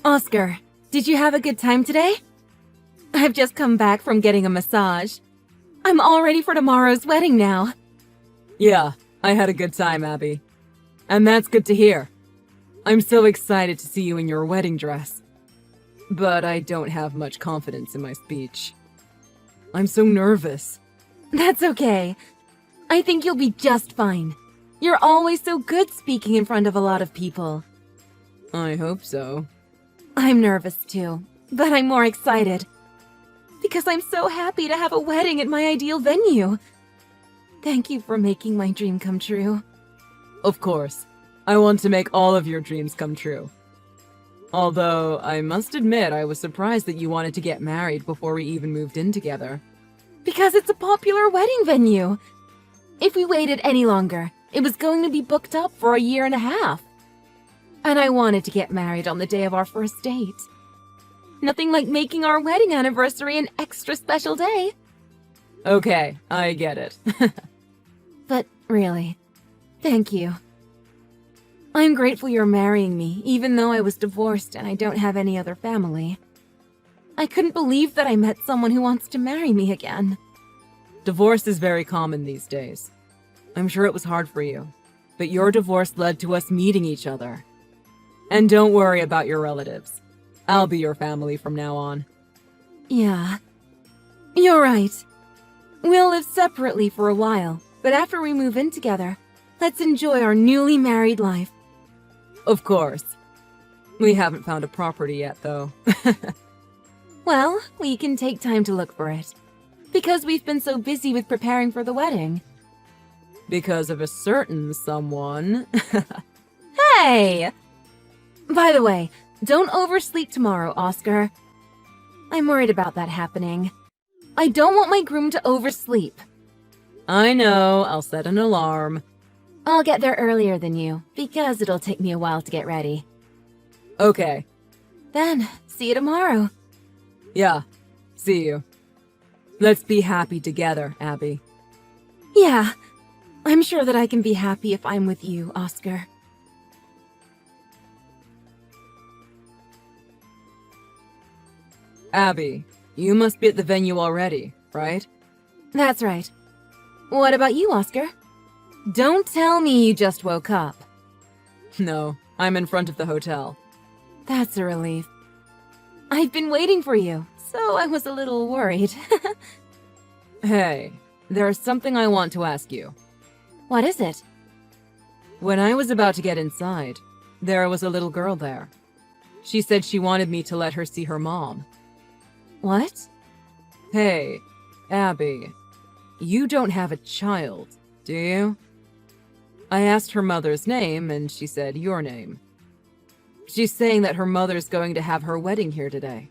Oscar, did you have a good time today? I've just come back from getting a massage. I'm all ready for tomorrow's wedding now. Yeah, I had a good time, Abby. And that's good to hear. I'm so excited to see you in your wedding dress. But I don't have much confidence in my speech. I'm so nervous. That's okay. I think you'll be just fine. You're always so good speaking in front of a lot of people. I hope so. I'm nervous too, but I'm more excited. Because I'm so happy to have a wedding at my ideal venue. Thank you for making my dream come true. Of course. I want to make all of your dreams come true. Although, I must admit I was surprised that you wanted to get married before we even moved in together. Because it's a popular wedding venue. If we waited any longer, it was going to be booked up for a year and a half. And I wanted to get married on the day of our first date. Nothing like making our wedding anniversary an extra special day. Okay, I get it. But really, thank you. I'm grateful you're marrying me, even though I was divorced and I don't have any other family. I couldn't believe that I met someone who wants to marry me again. Divorce is very common these days. I'm sure it was hard for you, but your divorce led to us meeting each other. And don't worry about your relatives. I'll be your family from now on. Yeah. You're right. We'll live separately for a while, but after we move in together, let's enjoy our newly married life. Of course. We haven't found a property yet, though. Well, we can take time to look for it. Because we've been so busy with preparing for the wedding. Because of a certain someone. Hey! By the way, don't oversleep tomorrow, Oscar. I'm worried about that happening. I don't want my groom to oversleep. I know, I'll set an alarm. I'll get there earlier than you, because it'll take me a while to get ready. Okay. Then, see you tomorrow. Yeah, see you. Let's be happy together, Abby. Yeah, I'm sure that I can be happy if I'm with you, Oscar. Abby, you must be at the venue already, right? That's right. What about you, Oscar? Don't tell me you just woke up. No, I'm in front of the hotel. That's a relief. I've been waiting for you, so I was a little worried. Hey, there's something I want to ask you. What is it? When I was about to get inside, there was a little girl there. She said she wanted me to let her see her mom. What? Hey, Abby, you don't have a child, do you? I asked her mother's name, and she said your name. She's saying that her mother's going to have her wedding here today.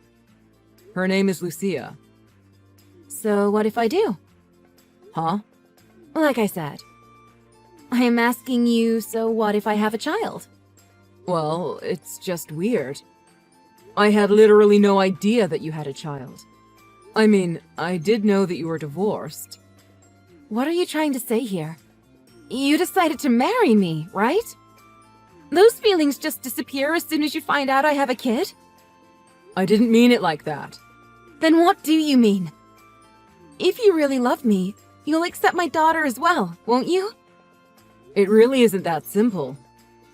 Her name is Lucia. So what if I do? Huh? Like I said, I am asking you, so what if I have a child? Well, it's just weird. I had literally no idea that you had a child. I mean, I did know that you were divorced. What are you trying to say here? You decided to marry me, right? Those feelings just disappear as soon as you find out I have a kid? I didn't mean it like that. Then what do you mean? If you really love me, you'll accept my daughter as well, won't you? It really isn't that simple.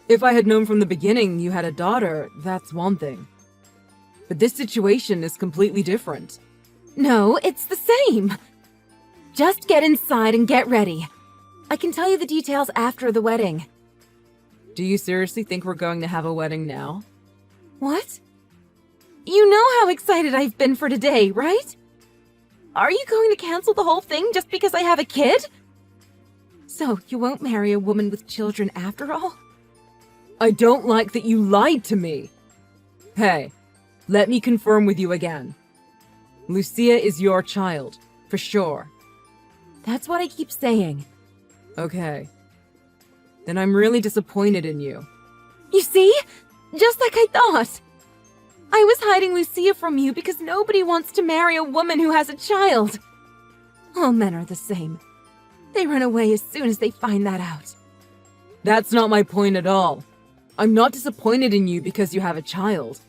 If I had known from the beginning you had a daughter, that's one thing. But this situation is completely different. No, it's the same. Just get inside and get ready. I can tell you the details after the wedding. Do you seriously think we're going to have a wedding now? What? You know how excited I've been for today, right? Are you going to cancel the whole thing just because I have a kid? So, you won't marry a woman with children after all? I don't like that you lied to me. Hey, let me confirm with you again. Lucia is your child, for sure. That's what I keep saying. Okay. Then I'm really disappointed in you. You see? Just like I thought. I was hiding Lucia from you because nobody wants to marry a woman who has a child. All men are the same. They run away as soon as they find that out. That's not my point at all. I'm not disappointed in you because you have a child.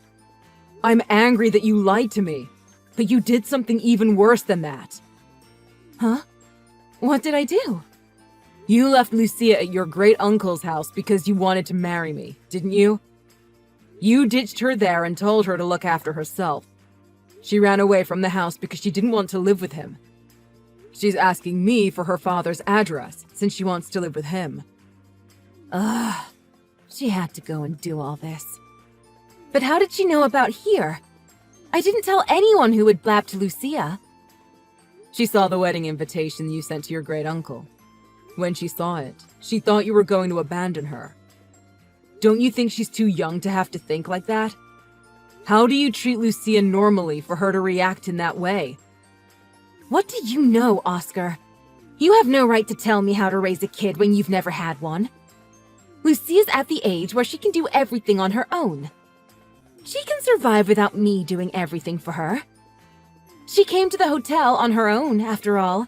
I'm angry that you lied to me, but you did something even worse than that. Huh? What did I do? You left Lucia at your great-uncle's house because you wanted to marry me, didn't you? You ditched her there and told her to look after herself. She ran away from the house because she didn't want to live with him. She's asking me for her father's address since she wants to live with him. Ugh. She had to go and do all this. But how did she know about here? I didn't tell anyone who would blab to Lucia. She saw the wedding invitation you sent to your great-uncle. When she saw it, she thought you were going to abandon her. Don't you think she's too young to have to think like that? How do you treat Lucia normally for her to react in that way? What do you know, Oscar? You have no right to tell me how to raise a kid when you've never had one. Lucia's at the age where she can do everything on her own. She can survive without me doing everything for her. She came to the hotel on her own, after all.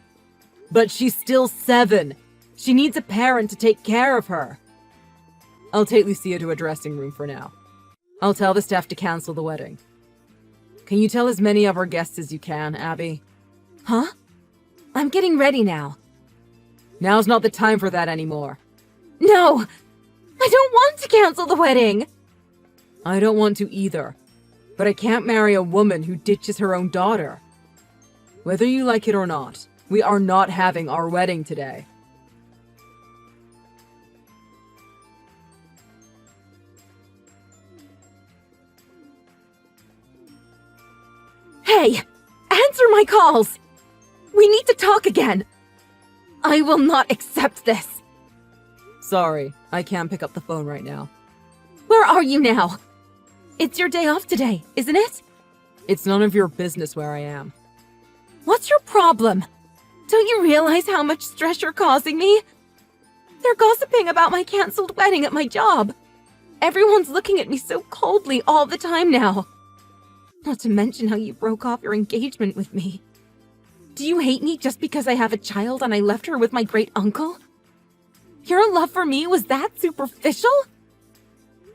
But she's still 7. She needs a parent to take care of her. I'll take Lucia to a dressing room for now. I'll tell the staff to cancel the wedding. Can you tell as many of our guests as you can, Abby? Huh? I'm getting ready now. Now's not the time for that anymore. No! I don't want to cancel the wedding! I don't want to either. But I can't marry a woman who ditches her own daughter. Whether you like it or not, we are not having our wedding today. Hey! Answer my calls! We need to talk again! I will not accept this! Sorry, I can't pick up the phone right now. Where are you now? It's your day off today, isn't it? It's none of your business where I am. What's your problem? Don't you realize how much stress you're causing me? They're gossiping about my canceled wedding at my job. Everyone's looking at me so coldly all the time now. Not to mention how you broke off your engagement with me. Do you hate me just because I have a child and I left her with my great-uncle? Your love for me was that superficial?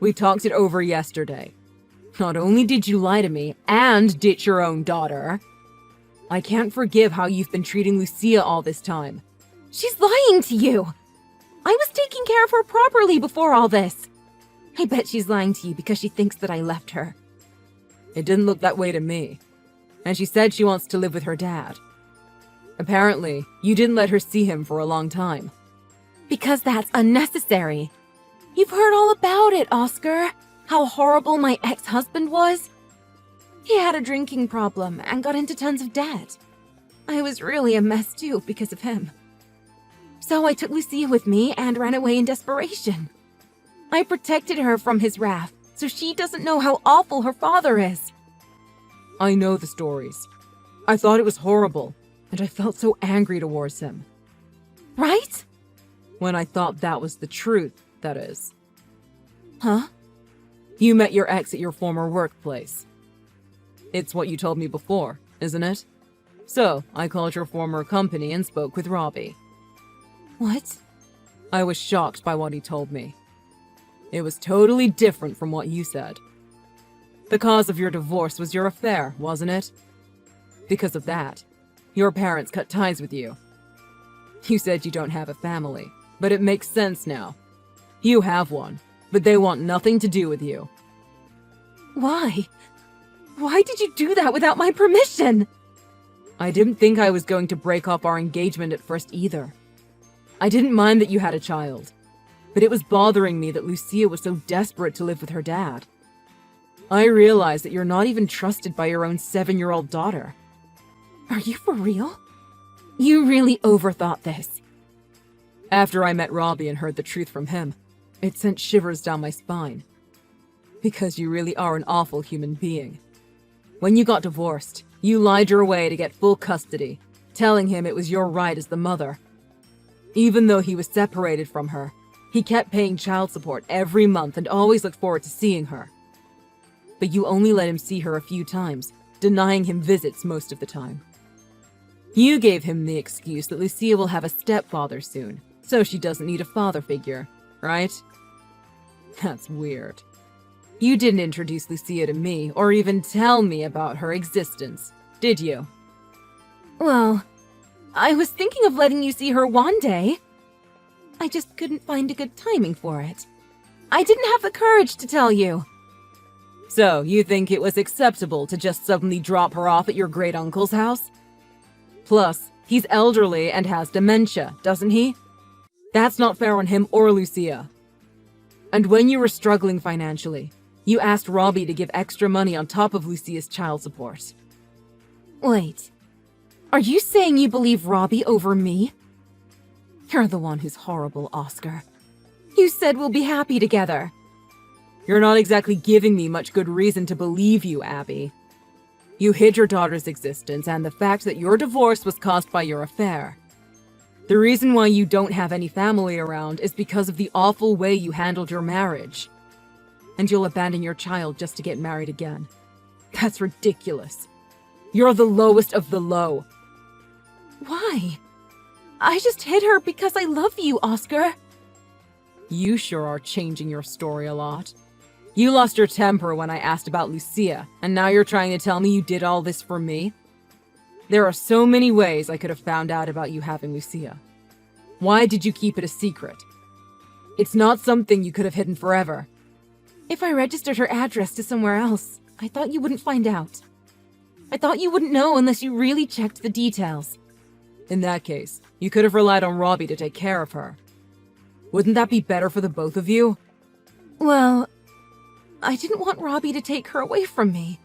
We talked it over yesterday. Not only did you lie to me and ditch your own daughter, I can't forgive how you've been treating Lucia all this time. She's lying to you. I was taking care of her properly before all this. I bet she's lying to you because she thinks that I left her. It didn't look that way to me. And she said she wants to live with her dad. Apparently, you didn't let her see him for a long time. Because that's unnecessary. You've heard all about it, Oscar. How horrible my ex-husband was. He had a drinking problem and got into tons of debt. I was really a mess too because of him. So I took Lucia with me and ran away in desperation. I protected her from his wrath, so she doesn't know how awful her father is. I know the stories. I thought it was horrible, and I felt so angry towards him. Right? When I thought that was the truth, that is. Huh? You met your ex at your former workplace. It's what you told me before, isn't it? So, I called your former company and spoke with Robbie. What? I was shocked by what he told me. It was totally different from what you said. The cause of your divorce was your affair, wasn't it? Because of that, your parents cut ties with you. You said you don't have a family, but it makes sense now. You have one, but they want nothing to do with you. Why? Why did you do that without my permission? I didn't think I was going to break off our engagement at first either. I didn't mind that you had a child, but it was bothering me that Lucia was so desperate to live with her dad. I realized that you're not even trusted by your own 7-year-old daughter. Are you for real? You really overthought this. After I met Robbie and heard the truth from him, it sent shivers down my spine. Because you really are an awful human being. When you got divorced, you lied your way to get full custody, telling him it was your right as the mother. Even though he was separated from her, he kept paying child support every month and always looked forward to seeing her. But you only let him see her a few times, denying him visits most of the time. You gave him the excuse that Lucia will have a stepfather soon, so she doesn't need a father figure, right? That's weird. You didn't introduce Lucia to me or even tell me about her existence, did you? Well, I was thinking of letting you see her one day. I just couldn't find a good timing for it. I didn't have the courage to tell you. So, you think it was acceptable to just suddenly drop her off at your great-uncle's house? Plus, he's elderly and has dementia, doesn't he? That's not fair on him or Lucia. And when you were struggling financially, you asked Robbie to give extra money on top of Lucia's child support. Wait, are you saying you believe Robbie over me? You're the one who's horrible, Oscar. You said we'll be happy together. You're not exactly giving me much good reason to believe you, Abby. You hid your daughter's existence and the fact that your divorce was caused by your affair. The reason why you don't have any family around is because of the awful way you handled your marriage. And you'll abandon your child just to get married again. That's ridiculous. You're the lowest of the low. Why? I just hid her because I love you, Oscar. You sure are changing your story a lot. You lost your temper when I asked about Lucia, and now you're trying to tell me you did all this for me? There are so many ways I could have found out about you having Lucia. Why did you keep it a secret? It's not something you could have hidden forever. If I registered her address to somewhere else, I thought you wouldn't find out. I thought you wouldn't know unless you really checked the details. In that case, you could have relied on Robbie to take care of her. Wouldn't that be better for the both of you? Well, I didn't want Robbie to take her away from me.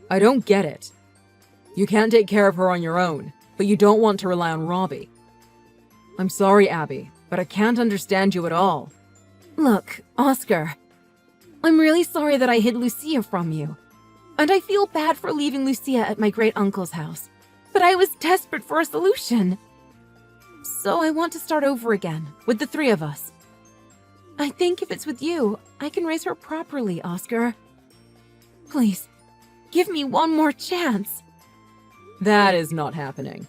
I don't get it. You can't take care of her on your own, but you don't want to rely on Robbie. I'm sorry, Abby, but I can't understand you at all. Look, Oscar, I'm really sorry that I hid Lucia from you. And I feel bad for leaving Lucia at my great-uncle's house. But I was desperate for a solution. So I want to start over again, with the three of us. I think if it's with you, I can raise her properly, Oscar. Please, give me one more chance. That is not happening.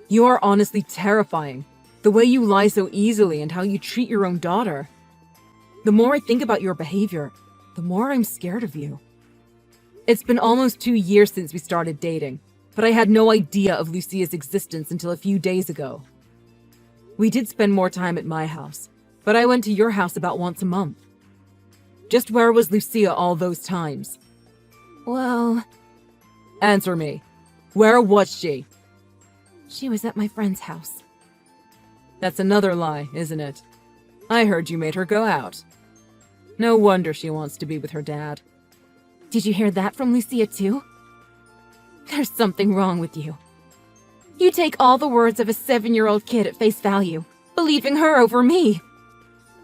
You are honestly terrifying. The way you lie so easily and how you treat your own daughter. The more I think about your behavior, the more I'm scared of you. It's been almost 2 years since we started dating, but I had no idea of Lucia's existence until a few days ago. We did spend more time at my house, but I went to your house about once a month. Just where was Lucia all those times? Well, answer me. Where was she? She was at my friend's house. That's another lie, isn't it? I heard you made her go out. No wonder she wants to be with her dad. Did you hear that from Lucia too? There's something wrong with you. You take all the words of a 7-year-old kid at face value, believing her over me.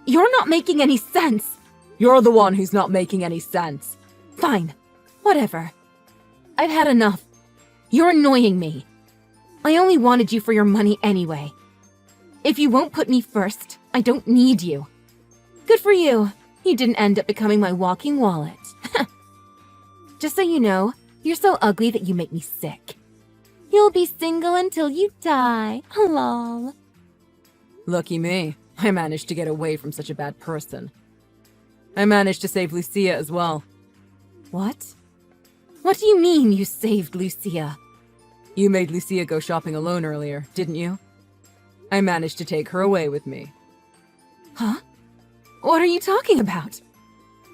You're not making any sense. You're the one who's not making any sense. Fine. Whatever. I've had enough. You're annoying me. I only wanted you for your money anyway. If you won't put me first, I don't need you. Good for you. You didn't end up becoming my walking wallet. Just so you know, you're so ugly that you make me sick. You'll be single until you die. Lol. Lucky me. I managed to get away from such a bad person. I managed to save Lucia as well. What? What do you mean you saved Lucia? You made Lucia go shopping alone earlier, didn't you? I managed to take her away with me. Huh? What are you talking about?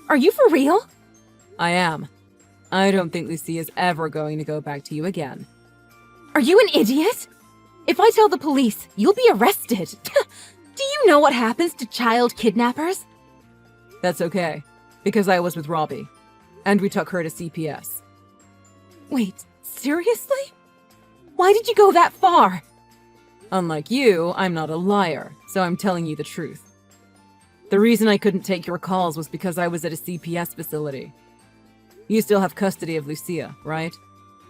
Are you for real? I am. I don't think Lucia's ever going to go back to you again. Are you an idiot? If I tell the police, you'll be arrested. Do you know what happens to child kidnappers? That's okay, because I was with Robbie, and we took her to CPS. Wait, seriously? Why did you go that far? Unlike you, I'm not a liar, so I'm telling you the truth. The reason I couldn't take your calls was because I was at a CPS facility. You still have custody of Lucia, right?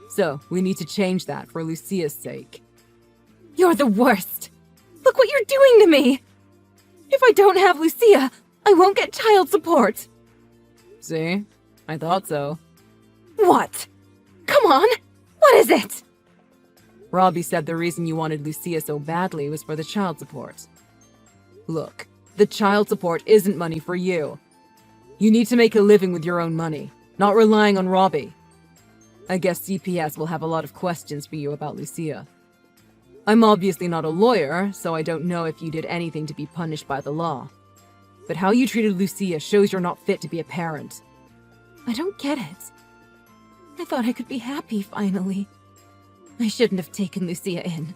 So, we need to change that for Lucia's sake. You're the worst! Look what you're doing to me! If I don't have Lucia, I won't get child support! See? I thought so. What? Come on! What is it? Robbie said the reason you wanted Lucia so badly was for the child support. Look, the child support isn't money for you. You need to make a living with your own money, not relying on Robbie. I guess CPS will have a lot of questions for you about Lucia. I'm obviously not a lawyer, so I don't know if you did anything to be punished by the law. But how you treated Lucia shows you're not fit to be a parent. I don't get it. I thought I could be happy, finally. I shouldn't have taken Lucia in.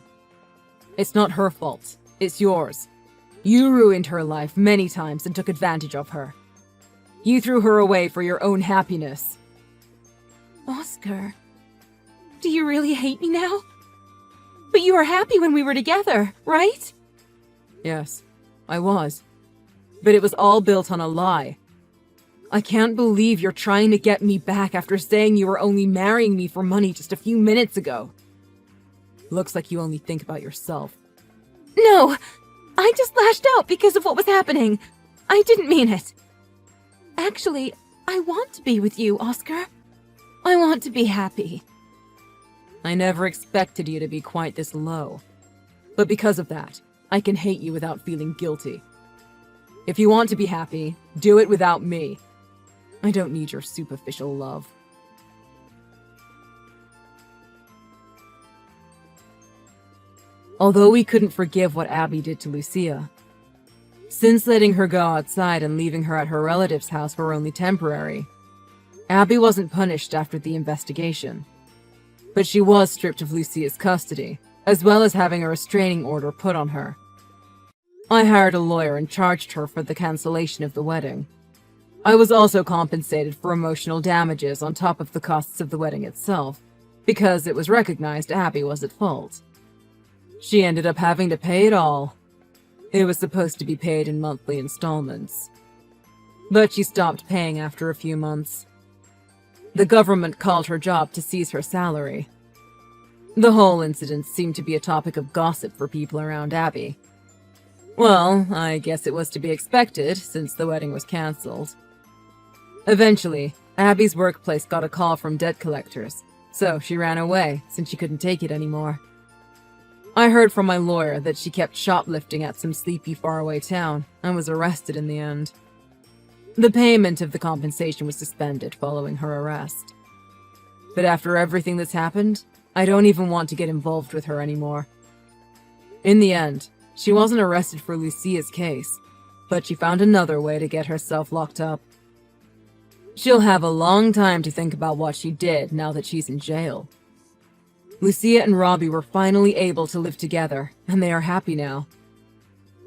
It's not her fault. It's yours. You ruined her life many times and took advantage of her. You threw her away for your own happiness. Oscar, do you really hate me now? But you were happy when we were together, right? Yes, I was. But it was all built on a lie. I can't believe you're trying to get me back after saying you were only marrying me for money just a few minutes ago. Looks like you only think about yourself. No! I just lashed out because of what was happening. I didn't mean it. Actually, I want to be with you, Oscar. I want to be happy. I never expected you to be quite this low. But because of that, I can hate you without feeling guilty. If you want to be happy, do it without me. I don't need your superficial love. Although we couldn't forgive what Abby did to Lucia, since letting her go outside and leaving her at her relative's house were only temporary, Abby wasn't punished after the investigation. But she was stripped of Lucia's custody, as well as having a restraining order put on her. I hired a lawyer and charged her for the cancellation of the wedding. I was also compensated for emotional damages on top of the costs of the wedding itself, because it was recognized Abby was at fault. She ended up having to pay it all. It was supposed to be paid in monthly installments. But she stopped paying after a few months. The government called her job to seize her salary. The whole incident seemed to be a topic of gossip for people around Abby. Well, I guess it was to be expected, since the wedding was cancelled. Eventually, Abby's workplace got a call from debt collectors, so she ran away since she couldn't take it anymore. I heard from my lawyer that she kept shoplifting at some sleepy faraway town and was arrested in the end. The payment of the compensation was suspended following her arrest. But after everything that's happened, I don't even want to get involved with her anymore. In the end, she wasn't arrested for Lucia's case, but she found another way to get herself locked up. She'll have a long time to think about what she did now that she's in jail. Lucia and Robbie were finally able to live together, and they are happy now.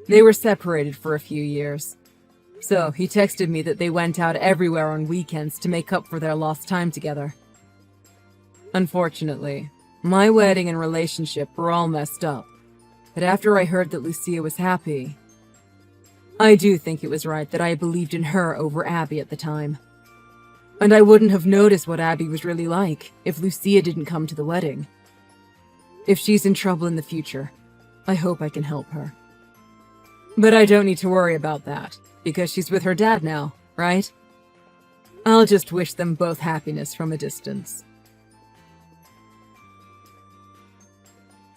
They were separated for a few years. So he texted me that they went out everywhere on weekends to make up for their lost time together. Unfortunately, my wedding and relationship were all messed up. But after I heard that Lucia was happy, I do think it was right that I believed in her over Abby at the time. And I wouldn't have noticed what Abby was really like if Lucia didn't come to the wedding. If she's in trouble in the future, I hope I can help her. But I don't need to worry about that, because she's with her dad now, right? I'll just wish them both happiness from a distance.